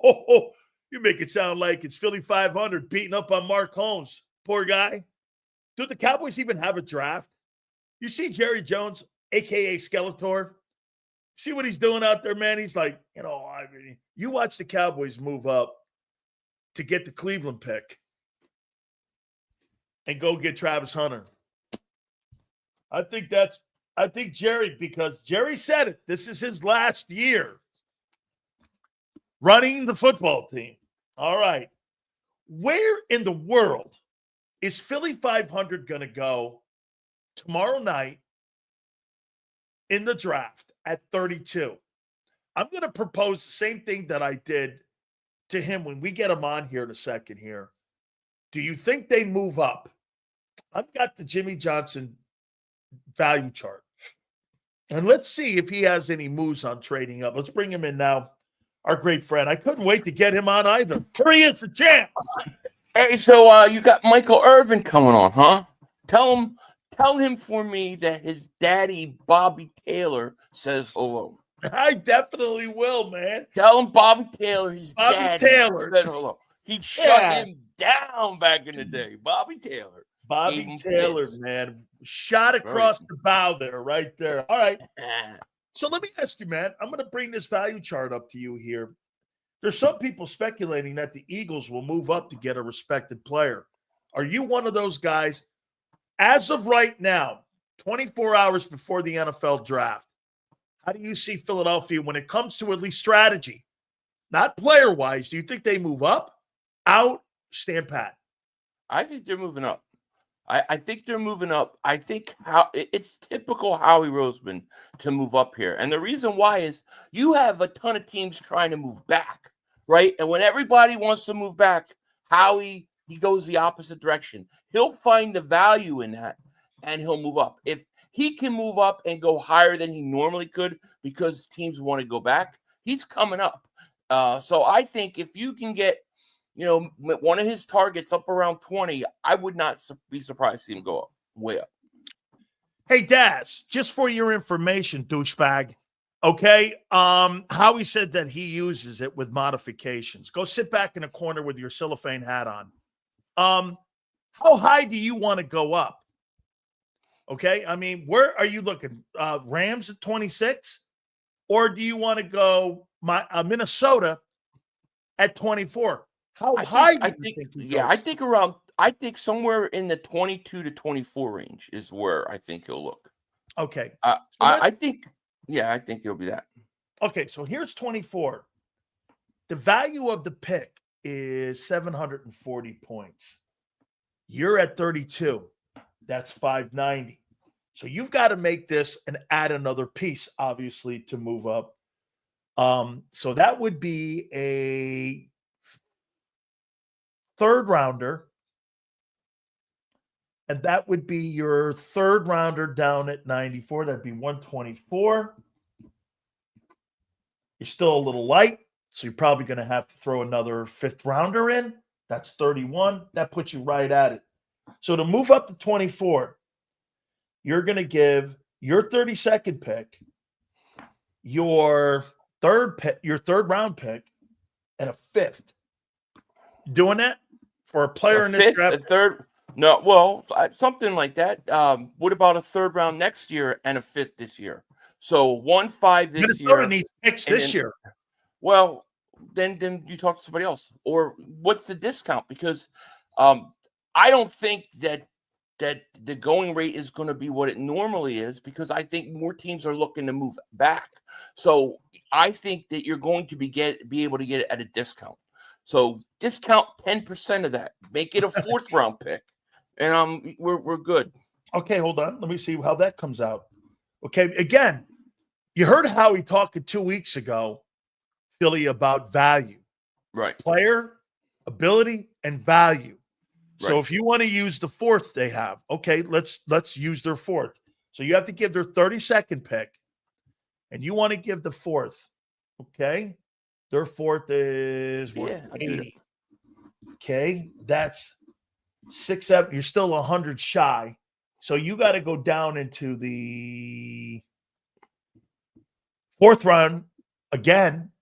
You make it sound like it's Philly.500 beating up on Mark Holmes. Poor guy. Do the Cowboys even have a draft? You see Jerry Jones, a.k.a. Skeletor? See what he's doing out there, man? He's like, you watch the Cowboys move up to get the Cleveland pick and go get Travis Hunter. I think Jerry, because Jerry said it, this is his last year running the football team. All right. Where in the world is Philly.500 going to go tomorrow night in the draft at 32? I'm going to propose the same thing that I did to him when we get him on here in a second here. Do you think they move up? I've got the Jimmy Johnson value chart. And let's see if he has any moves on trading up. Let's bring him in now. Our great friend. I couldn't wait to get him on either. Here he is, the champ. Hey, so you got Michael Irvin coming on, huh? Tell him for me that his daddy, Bobby Taylor, says hello. I definitely will, man. Tell him Bobby Taylor, his Bobby daddy, Taylor said hello. He shut him down back in the day. Bobby Taylor. Bobby Taylor, man. Shot across the bow there, right there. All right. So let me ask you, man. I'm going to bring this value chart up to you here. There's some people speculating that the Eagles will move up to get a respected player. Are you one of those guys? As of right now, 24 hours before the NFL draft, how do you see Philadelphia when it comes to at least strategy? Not player-wise. Do you think they move up, out, stand pat? I think they're moving up. I think they're moving up. I think it's typical Howie Roseman to move up here. And the reason why is you have a ton of teams trying to move back, right? And when everybody wants to move back, Howie, he goes the opposite direction. He'll find the value in that, and he'll move up. If he can move up and go higher than he normally could because teams want to go back, he's coming up. So I think if you can get one of his targets up around 20, I would not be surprised to see him go up, way up. Hey, Daz, just for your information, douchebag, okay? Howie said that he uses it with modifications. Go sit back in a corner with your cellophane hat on. How high do you want to go up? Okay, I mean, where are you looking? Rams at 26? Or do you want to go Minnesota at 24? How high do you think he goes? I think somewhere in the 22 to 24 range is where I think he'll look. Okay. I think it'll be that. Okay, so here's 24. The value of the pick is 740 points. You're at 32. That's 590. So you've got to make this and add another piece, obviously, to move up. So that would be a third rounder, and that would be your third rounder down at 94. That'd be 124. You're still a little light, so you're probably going to have to throw another fifth rounder in. That's 31. That puts you right at it. So to move up to 24, you're going to give your 32nd pick, your third round pick, and a fifth. Doing that for a player in this draft? Something like that. What about a third round next year and a fifth this year? So 1-5 this Minnesota year. needs picks this year. Well, then you talk to somebody else. Or what's the discount? Because I don't think that the going rate is going to be what it normally is, because I think more teams are looking to move back. So I think that you're going to be able to get it at a discount. So discount 10% of that. Make it a fourth round pick, and we're good. Okay, hold on. Let me see how that comes out. Okay, again, you heard Howie talking 2 weeks ago, Philly, about value. Right. Player, ability, and value. So Right. if you want to use the fourth they have, okay, let's use their fourth. So you have to give their 32nd pick, and you want to give the fourth, okay? Their fourth is 180. Okay, that's 6, 7. You're still 100 shy. So you got to go down into the fourth round again.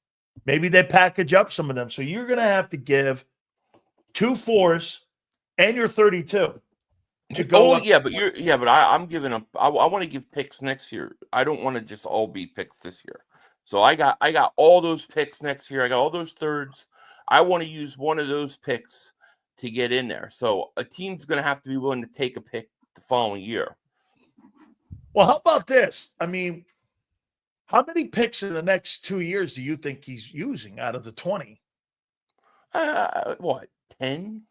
Maybe they package up some of them. So you're going to have to give 2 4s and your 32 to go up. Yeah, but I'm giving up. I want to give picks next year. I don't want to just all be picks this year. So I got all those picks next year. I got all those thirds. I want to use one of those picks to get in there. So a team's going to have to be willing to take a pick the following year. Well, how about this? I mean, how many picks in the next 2 years do you think he's using out of the 20? What, 10?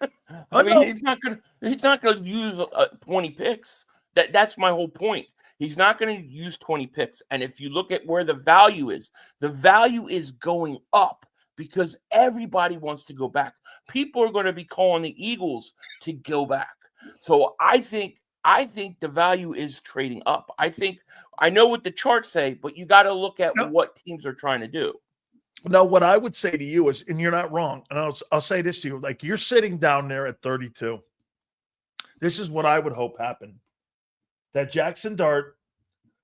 Oh, I mean, no. he's not gonna use 20 picks. That's my whole point. He's not going to use 20 picks. And if you look at where the value is going up because everybody wants to go back. People are going to be calling the Eagles to go back. So I think the value is trading up. I know what the charts say, but you got to look at what teams are trying to do. Now, what I would say to you is, and you're not wrong, and I'll say this to you, like you're sitting down there at 32. This is what I would hope happened. That Jackson Dart,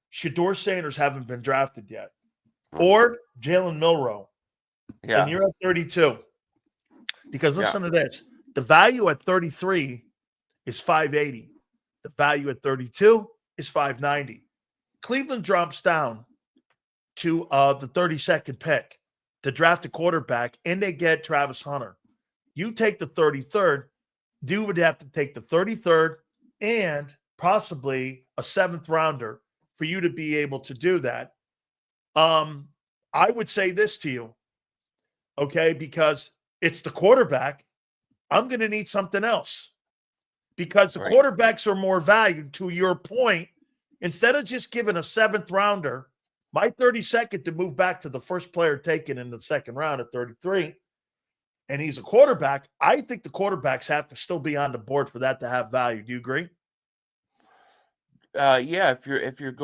Shador Sanders haven't been drafted yet, or Jalen Milroe. Yeah. And you're at 32. Because listen to this. The value at 33 is 580. The value at 32 is 590. Cleveland drops down to the 32nd pick to draft a quarterback, and they get Travis Hunter. You take the 33rd, you would have to take the 33rd and possibly a 7th rounder for you to be able to do that. I would say this to you, okay, because it's the quarterback. I'm going to need something else because the quarterbacks are more valued. To your point, instead of just giving a 7th rounder, my 32nd to move back to the first player taken in the 2nd round at 33, and he's a quarterback, I think the quarterbacks have to still be on the board for that to have value. Do you agree? Yeah. If you're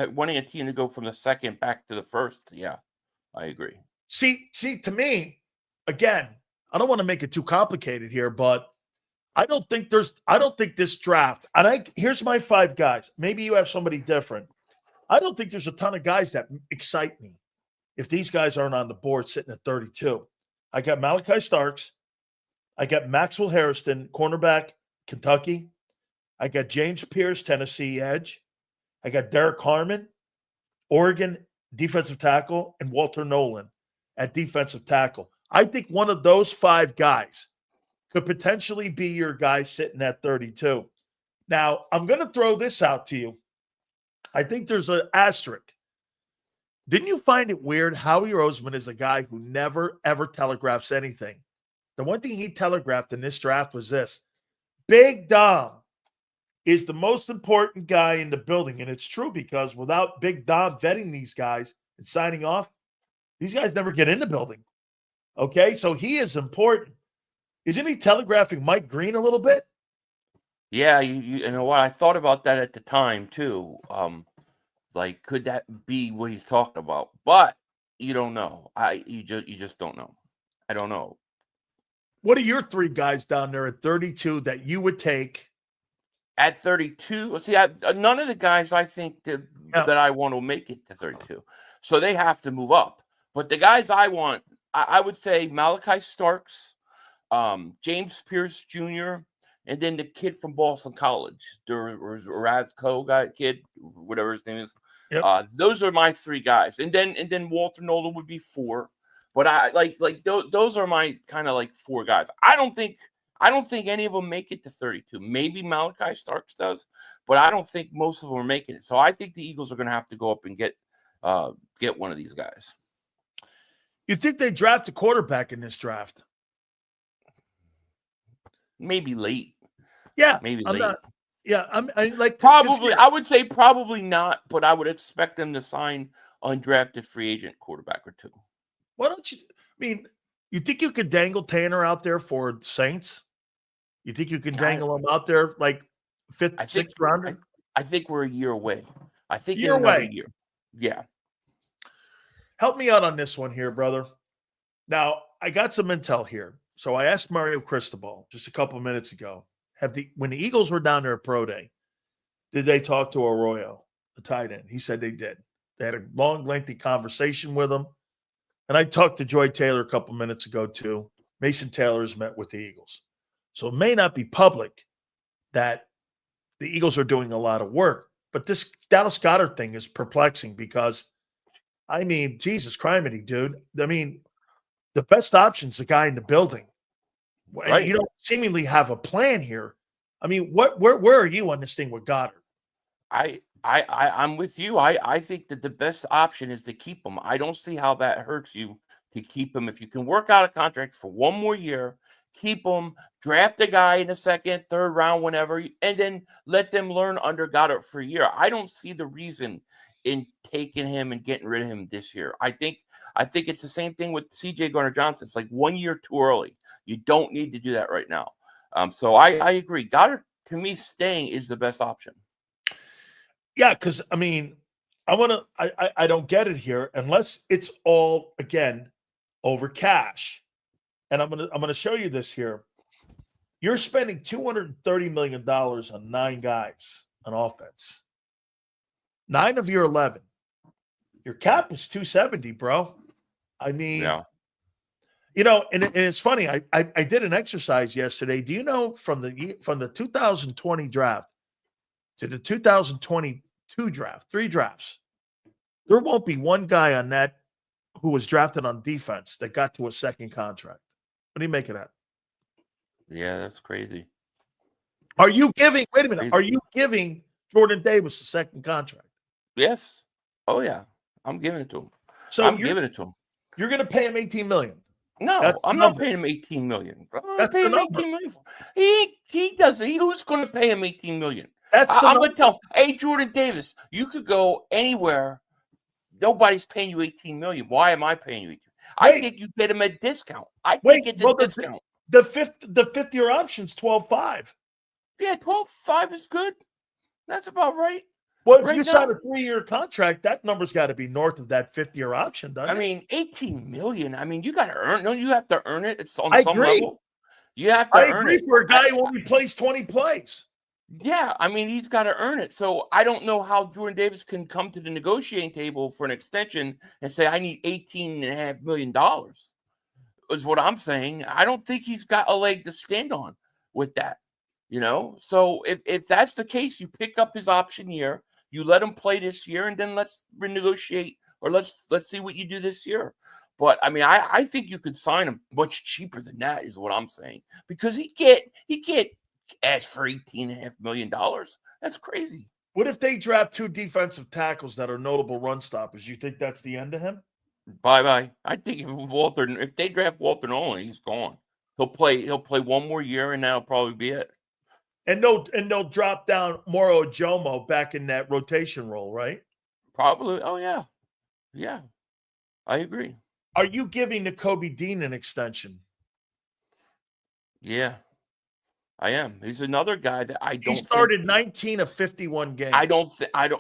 wanting a team to go from the 2nd back to the 1st, yeah, I agree. See, to me, again, I don't want to make it too complicated here, but I don't think this draft, and here's my 5 guys. Maybe you have somebody different. I don't think there's a ton of guys that excite me if these guys aren't on the board sitting at 32. I got Malaki Starks. I got Maxwell Harrison, cornerback, Kentucky. I got James Pierce, Tennessee edge. I got Derek Harmon, Oregon defensive tackle, and Walter Nolen at defensive tackle. I think one of those 5 guys could potentially be your guy sitting at 32. Now, I'm going to throw this out to you. I think there's an asterisk. Didn't you find it weird? Howie Roseman is a guy who never, ever telegraphs anything. The one thing he telegraphed in this draft was this. Big Dom is the most important guy in the building. And it's true because without Big Dom vetting these guys and signing off, these guys never get in the building. Okay? So he is important. Isn't he telegraphing Mike Green a little bit? Yeah, you know what? I thought about that at the time too. Like, could that be what he's talking about? But you don't know. You just don't know. I don't know. What are your 3 guys down there at 32 that you would take? At 32, see, none of the guys I think that I want to make it to 32. So they have to move up. But the guys I want, I would say Malaki Starks, James Pierce Jr., and then the kid from Boston College, the Razco kid, whatever his name is. Yep. Those are my 3 guys, and then Walter Nolen would be 4. But I like those are my kind of like 4 guys. I don't think any of them make it to 32. Maybe Malaki Starks does, but I don't think most of them are making it. So I think the Eagles are going to have to go up and get one of these guys. You think they draft a quarterback in this draft? Maybe late. Yeah, maybe late. I like probably. I would say probably not, but I would expect them to sign undrafted free agent quarterback or 2. Why don't you? I mean, you think you could dangle Tanner out there for Saints? You think you can dangle him out there like 5th, 6th rounder? I think we're a year away. I think year away. Year. Yeah. Help me out on this one here, brother. Now, I got some intel here. So I asked Mario Cristobal just a couple of minutes ago, when the Eagles were down there at Pro Day, did they talk to Arroyo, the tight end? He said they did. They had a long, lengthy conversation with him. And I talked to Joy Taylor a couple minutes ago, too. Mason Taylor's met with the Eagles. So it may not be public that the Eagles are doing a lot of work. But this Dallas Goedert thing is perplexing because, I mean, Jesus criminy, dude. I mean, the best option's the guy in the building. And Right. you don't seemingly have a plan here. I mean, where are you on this thing with Goddard? I'm with you. I think that the best option is to keep him. I don't see how that hurts you to keep him. If you can work out a contract for one more year, keep him, draft a guy in the second, third round, whenever, and then let them learn under Goddard for a year. I don't see the reason in taking him and getting rid of him this year. I think it's the same thing with CJ Gardner-Johnson. It's like 1 year too early. You don't need to do that right now. So I agree. Goddard, to me, staying is the best option. Yeah, because I mean, I don't get it here unless it's all again over cash. And I'm gonna show you this here. You're spending $230 million on 9 guys on offense. 9 of your 11. Your cap is 270, bro. I mean, Yeah. you know, and it's funny. I did an exercise yesterday. Do you know from the 2020 draft to the 2022 draft, 3 drafts, there won't be one guy on that who was drafted on defense that got to a second contract. What do you make of that? Yeah, that's crazy. Are you giving, wait a minute, are you giving Jordan Davis a second contract? Yes. Oh, yeah. I'm giving it to him. So I'm giving it to him. You're going to pay him $18 million. No, I'm not paying him $18 million. That's the number. $18 million. He doesn't. Who's going to pay him $18 million? I'm going to tell him, hey, Jordan Davis, you could go anywhere. Nobody's paying you $18 million. Why am I paying you $18 million? I think you get him a discount. I think it's a discount. The fifth year option's 12.5. Yeah, 12.5 is good. That's about right. Well, if you sign a 3-year contract, that number's got to be north of that 5th-year option, doesn't it? I mean, $18 million. I mean, you got to earn. No, you have to earn it. It's on some agree. level. You have to earn it. I agree for a guy who only plays 20 plays. Yeah, I mean, he's got to earn it. So I don't know how Jordan Davis can come to the negotiating table for an extension and say, I need $18.5 million, is what I'm saying. I don't think he's got a leg to stand on with that, you know? So if that's the case, you pick up his option year, you let him play this year, and then let's renegotiate, or let's see what you do this year. But I mean, I think you could sign him much cheaper than that, is what I'm saying, because he can't ask for $18.5 million. That's crazy. What if they draft 2 defensive tackles that are notable run stoppers? You think that's the end of him? Bye. I think if they draft Walter Nolen, he's gone. He'll play 1 more year, and that'll probably be it. And they'll drop down Moro Ojomo back in that rotation role, right? Probably. Oh yeah. Yeah. I agree. Are you giving Nakobe Dean an extension? Yeah. I am. He's another guy that I don't. He started 19 of 51 games. I don't.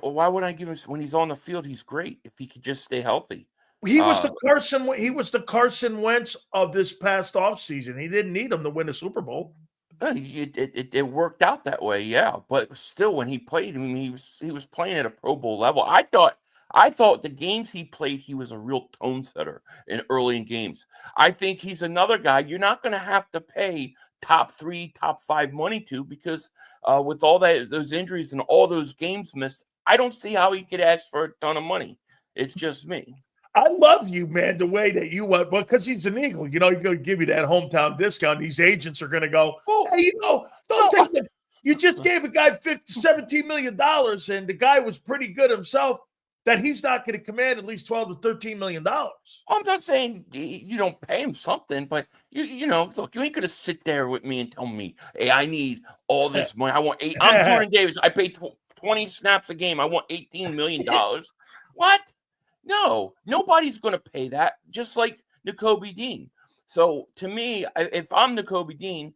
Why would I give him when he's on the field? He's great if he could just stay healthy. He was the Carson Wentz of this past offseason. He didn't need him to win a Super Bowl. It worked out that way, yeah. But still, when he played, I mean, he was playing at a Pro Bowl level. I thought the games he played, he was a real tone setter early in games. I think he's another guy you're not going to have to pay top 3, top 5 money to, because with all those injuries and all those games missed, I don't see how he could ask for a ton of money. It's just me. I love you, man, the way that you went, because he's an Eagle. You know, he's going to give you that hometown discount. These agents are going to go, hey, you just gave a guy $17 million, and the guy was pretty good himself, that he's not going to command at least $12 to $13 million. I'm not saying you don't pay him something, but you know, look, you ain't going to sit there with me and tell me, hey, I need all this money. I want I'm Jordan Davis. I pay 20 snaps a game. I want $18 million. What? No, nobody's going to pay that, just like Nakobe Dean. So to me, if I'm Nakobe Dean,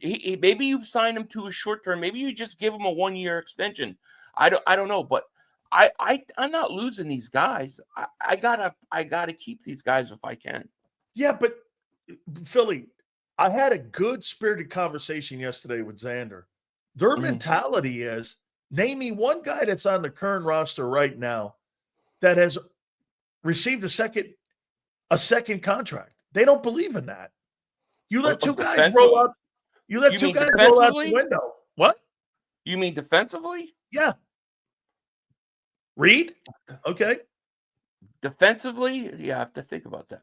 maybe you sign him to a short term. Maybe you just give him a 1-year extension. I don't know, but I'm not losing these guys. I gotta keep these guys if I can. Yeah, but Philly, I had a good spirited conversation yesterday with Xander. Their mentality is, name me one guy that's on the current roster right now that has received a second contract. They don't believe in that. You let two guys roll out. You let two guys roll out the window. What? You mean defensively? Yeah. Reed? Okay. Defensively, yeah, I have to think about that.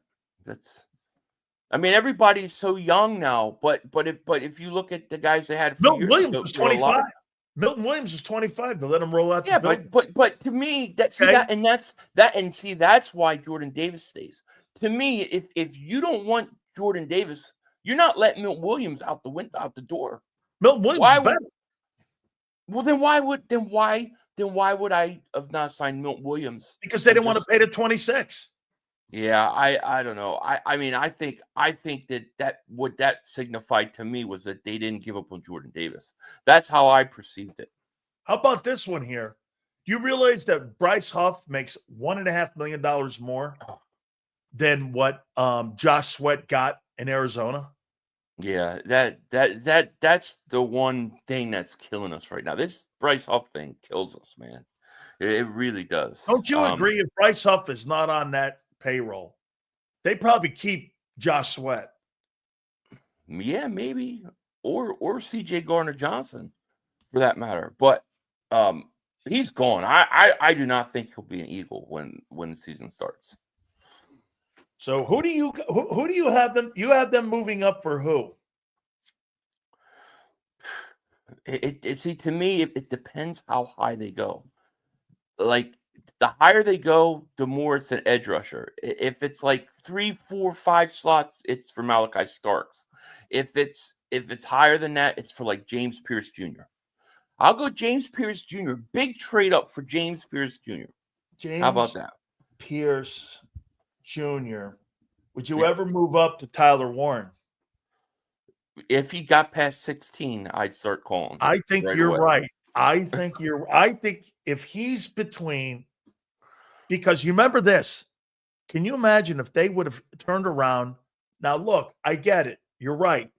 I mean, everybody's so young now, but if you look at the guys they had a few Milton years Williams ago, was 25. Milton Williams was 25 to let him roll out. Yeah, but to me, that's why Jordan Davis stays. To me, if you don't want Jordan Davis, you're not letting Milton Williams out the door. Milton Williams is better. Well, then why would I have not signed Milton Williams? Because they didn't want to pay the 26. Yeah, I don't know. I mean, I think that what that signified to me was that they didn't give up on Jordan Davis. That's how I perceived it. How about this one here? Do you realize that Bryce Huff makes $1.5 million more than what Josh Sweat got in Arizona? Yeah, that's the one thing that's killing us right now. This Bryce Huff thing kills us, man. It really does. Don't you agree? If Bryce Huff is not on that payroll, they probably keep Josh Sweat. Yeah, maybe, or C.J. Gardner-Johnson, for that matter. But he's gone. I do not think he'll be an Eagle when the season starts. So who do you have them? You have them moving up for who? To me, it depends how high they go. Like, the higher they go, the more it's an edge rusher. If it's like 3, 4, 5 slots, it's for Malaki Starks. If it's higher than that, it's for like James Pierce Jr. I'll go James Pierce Jr. Big trade up for James Pierce Jr. How about that? Pierce Jr. Would you ever move up to Tyler Warren? If he got past 16, I'd start calling. I think you're right. I think if he's between, because you remember this, can you imagine if they would have turned around? Now, look, I get it. You're right.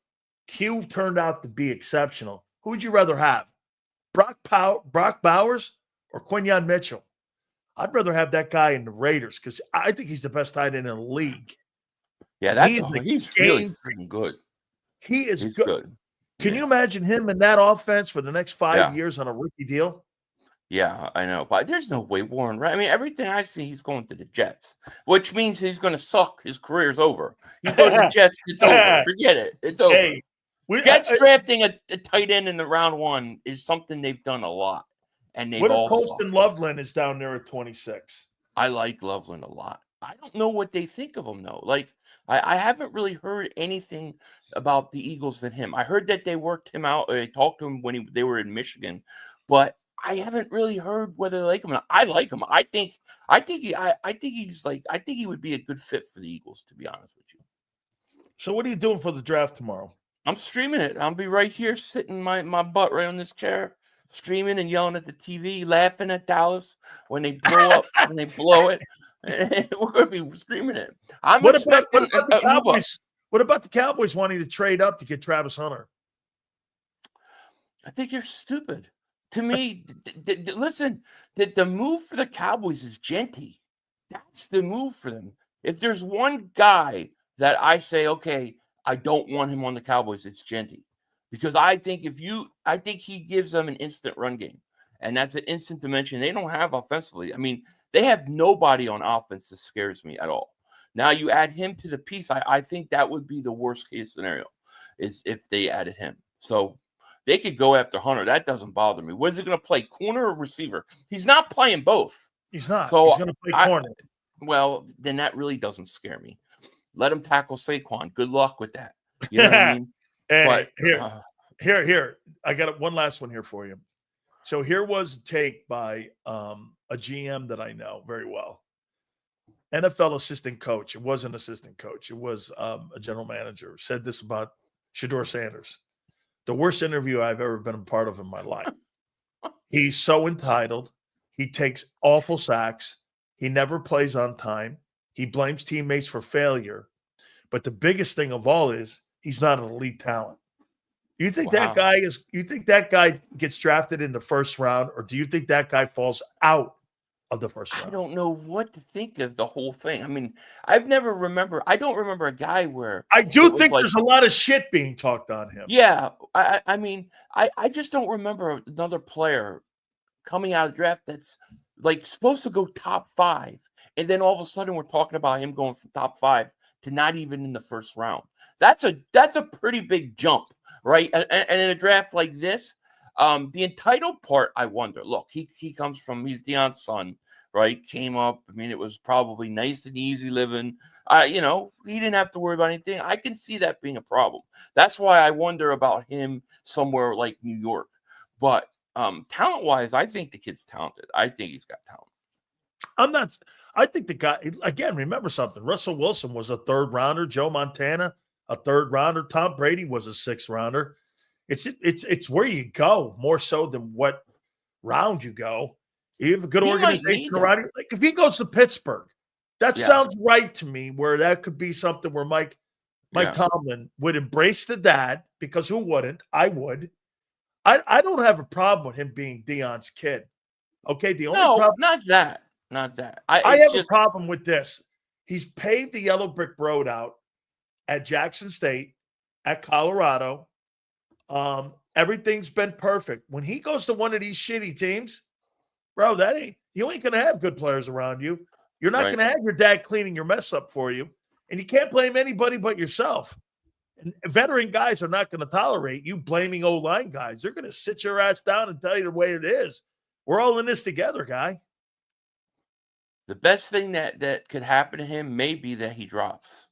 Q turned out to be exceptional. Who would you rather have? Brock Bowers or Quinyon Mitchell? I'd rather have that guy in the Raiders because I think he's the best tight end in the league. Yeah, he's really freaking good. He is good. Can you imagine him in that offense for the next 5 years on a rookie deal? Yeah, I know. But there's no way Warren, right? I mean, everything I see, he's going to the Jets, which means he's going to suck. His career's over. He goes to the Jets, it's over. Forget it. It's over. Hey, Jets drafting a tight end in the round 1 is something they've done a lot. And they've all Colston Loveland is down there at 26. I like Loveland a lot. I don't know what they think of him, though. Like, I haven't really heard anything about the Eagles than him. I heard that they worked him out. Or they talked to him when they were in Michigan, but I haven't really heard whether they like him. I like him. I think he would be a good fit for the Eagles, to be honest with you. So what are you doing for the draft tomorrow? I'm streaming it. I'll be right here, sitting my butt right on this chair, streaming and yelling at the TV, laughing at Dallas when they blow up, when they blow it. We're going to be screaming it. What about the Cowboys? What about the Cowboys wanting to trade up to get Travis Hunter? I think you're stupid. To me, listen, the move for the Cowboys is Genty. That's the move for them. If there's one guy that I say, okay, I don't want him on the Cowboys, it's Genty. Because I think he gives them an instant run game. And that's an instant dimension they don't have offensively. I mean, they have nobody on offense that scares me at all. Now you add him to the piece. I think that would be the worst case scenario is if they added him. So they could go after Hunter. That doesn't bother me. What is he going to play, corner or receiver? He's not playing both. He's not. So he's going to play corner. Well, then that really doesn't scare me. Let him tackle Saquon. Good luck with that. You know what I mean? Hey, but here. I got one last one here for you. So here was a take by a GM that I know very well. NFL assistant coach. It wasn't assistant coach. It was a general manager. Said this about Shador Sanders. The worst interview I've ever been a part of in my life. He's so entitled. He takes awful sacks. He never plays on time. He blames teammates for failure. But the biggest thing of all is he's not an elite talent. You think that guy gets drafted in the first round, or do you think that guy falls out of the first I round. don't know what to think of the whole thing. I mean, I don't remember a guy where I do it was think like, there's a lot of shit being talked on him. yeah, I mean, I just don't remember another player coming out of the draft that's like supposed to go top 5, and then all of a sudden we're talking about him going from top 5 to not even in the first round. That's a pretty big jump, right? And in a draft like this, the entitled part, I wonder. Look, he's Deion's son, right? Came up. I mean, it was probably nice and easy living. He didn't have to worry about anything. I can see that being a problem. That's why I wonder about him somewhere like New York. But talent-wise, I think the kid's talented. I think he's got talent. I think the guy, again, remember something. Russell Wilson was a third rounder. Joe Montana, a third rounder. Tom Brady was a sixth rounder. It's where you go more so than what round you go. You have a good He might organization need around that. you. Like if he goes to Pittsburgh, that Yeah. sounds right to me, where that could be something where Mike Yeah. Tomlin would embrace the dad, because who wouldn't? I would. I don't have a problem with him being Deion's kid. Okay, the only No, problem not that. Not that. I It's have a just problem with this. He's paved the yellow brick road out at Jackson State, at Colorado. Everything's been perfect. When he goes to one of these shitty teams, bro, you ain't gonna have good players around you. You're not right. gonna have your dad cleaning your mess up for you, and you can't blame anybody but yourself. And veteran guys are not going to tolerate you blaming O-line guys. They're going to sit your ass down and tell you the way it is. We're all in this together, guy. The best thing that could happen to him may be that he drops.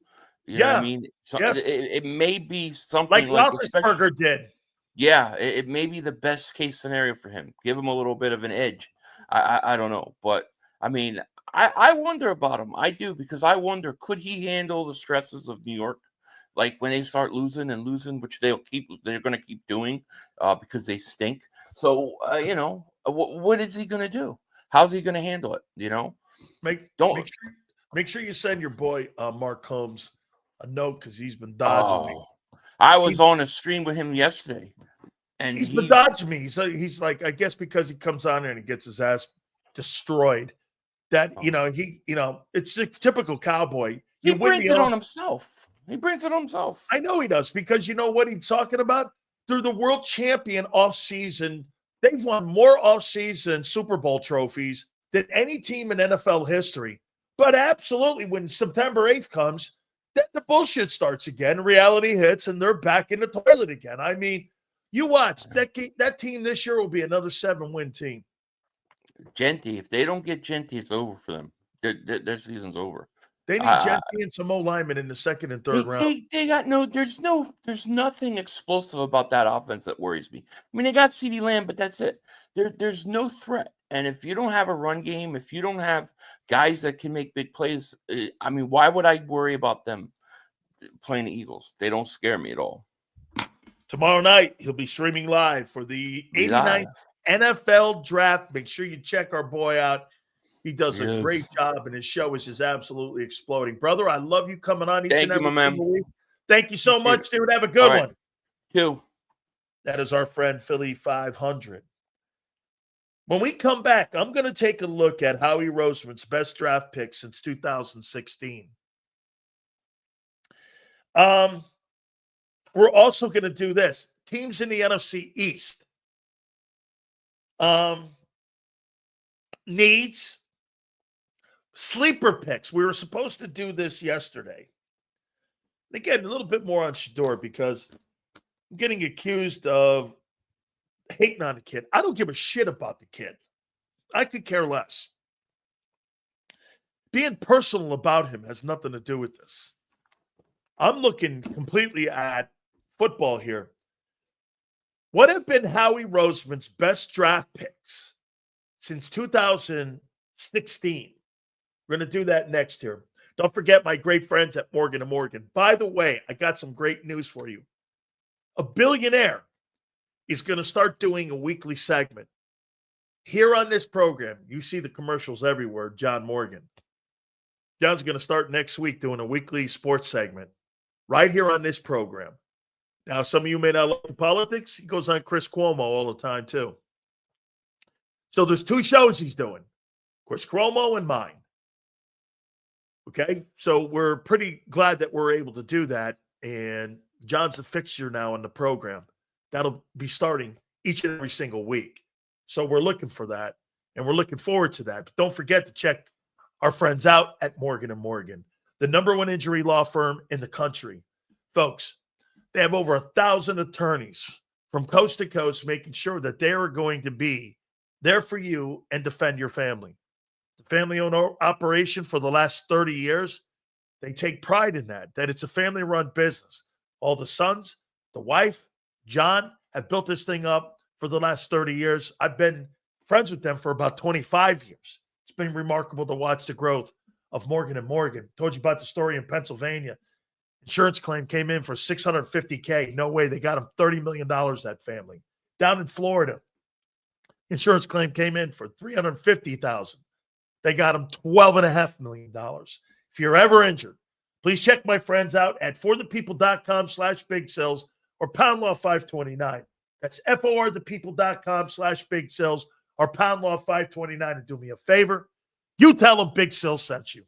You know what I mean? So Yes. it may be Like something like, especially, Roethlisberger did. yeah, it may be the best case scenario for him. Give him a little bit of an edge. I don't know, but I mean, I wonder about him. I do, because I wonder, could he handle the stresses of New York? Like when they start losing and losing, which they're going to keep doing because they stink. So what is he going to do? How's he going to handle it? Make sure you send your boy Mark Holmes a note, because he's been dodging me. I was on a stream with him yesterday, and he's been dodging me. He's like, I guess because he comes on there and he gets his ass destroyed. That it's a typical Cowboy. He brings it on himself. I know he does, because you know what he's talking about? Through the world champion offseason, they've won more offseason Super Bowl trophies than any team in NFL history. But absolutely, when September 8th comes, then the bullshit starts again. Reality hits, and they're back in the toilet again. I mean, you watch. That team this year will be another 7-win team. Genty, if they don't get Genty, it's over for them. Their season's over. They need Genty and some linemen in the second and third round. They got there's nothing explosive about that offense that worries me. I mean, they got CeeDee Lamb, but that's it. There's no threat. And if you don't have a run game, if you don't have guys that can make big plays, I mean, why would I worry about them playing the Eagles? They don't scare me at all. Tomorrow night, he'll be streaming live for the 89th NFL Draft. Make sure you check our boy out. He does a great job, and his show is just absolutely exploding. Brother, I love you coming on each and every single week. Thank you so much, dude. Have a good one. Two. That is our friend Philly.500. When we come back, I'm going to take a look at Howie Roseman's best draft pick since 2016. We're also going to do this. Teams in the NFC East. Needs. Sleeper picks. We were supposed to do this yesterday. And again, a little bit more on Shador, because I'm getting accused of hating on the kid. I don't give a shit about the kid. I could care less. Being personal about him has nothing to do with this. I'm looking completely at football here. What have been Howie Roseman's best draft picks since 2016? We're going to do that next here. Don't forget my great friends at Morgan & Morgan. By the way, I got some great news for you. A billionaire is going to start doing a weekly segment here on this program. You see the commercials everywhere, John Morgan. John's going to start next week doing a weekly sports segment right here on this program. Now, some of you may not like the politics. He goes on Chris Cuomo all the time, too. So there's 2 shows he's doing. Chris Cuomo and mine. Okay, so we're pretty glad that we're able to do that. And John's a fixture now in the program. That'll be starting each and every single week. So we're looking for that, and we're looking forward to that. But don't forget to check our friends out at Morgan & Morgan, the #1 injury law firm in the country. Folks, they have over 1,000 attorneys from coast to coast making sure that they are going to be there for you and defend your family. It's a family-owned operation for the last 30 years. They take pride in that it's a family-run business. All the sons, the wife, John, have built this thing up for the last 30 years. I've been friends with them for about 25 years. It's been remarkable to watch the growth of Morgan & Morgan. Told you about the story in Pennsylvania. Insurance claim came in for $650K. No way. They got him $30 million, that family. Down in Florida, insurance claim came in for $350,000. They got him $12.5 million. If you're ever injured, please check my friends out at forthepeople.com/big sales or pound law 529. That's forthepeople.com/big sales or pound law 529. And do me a favor, you tell them Big Sales sent you.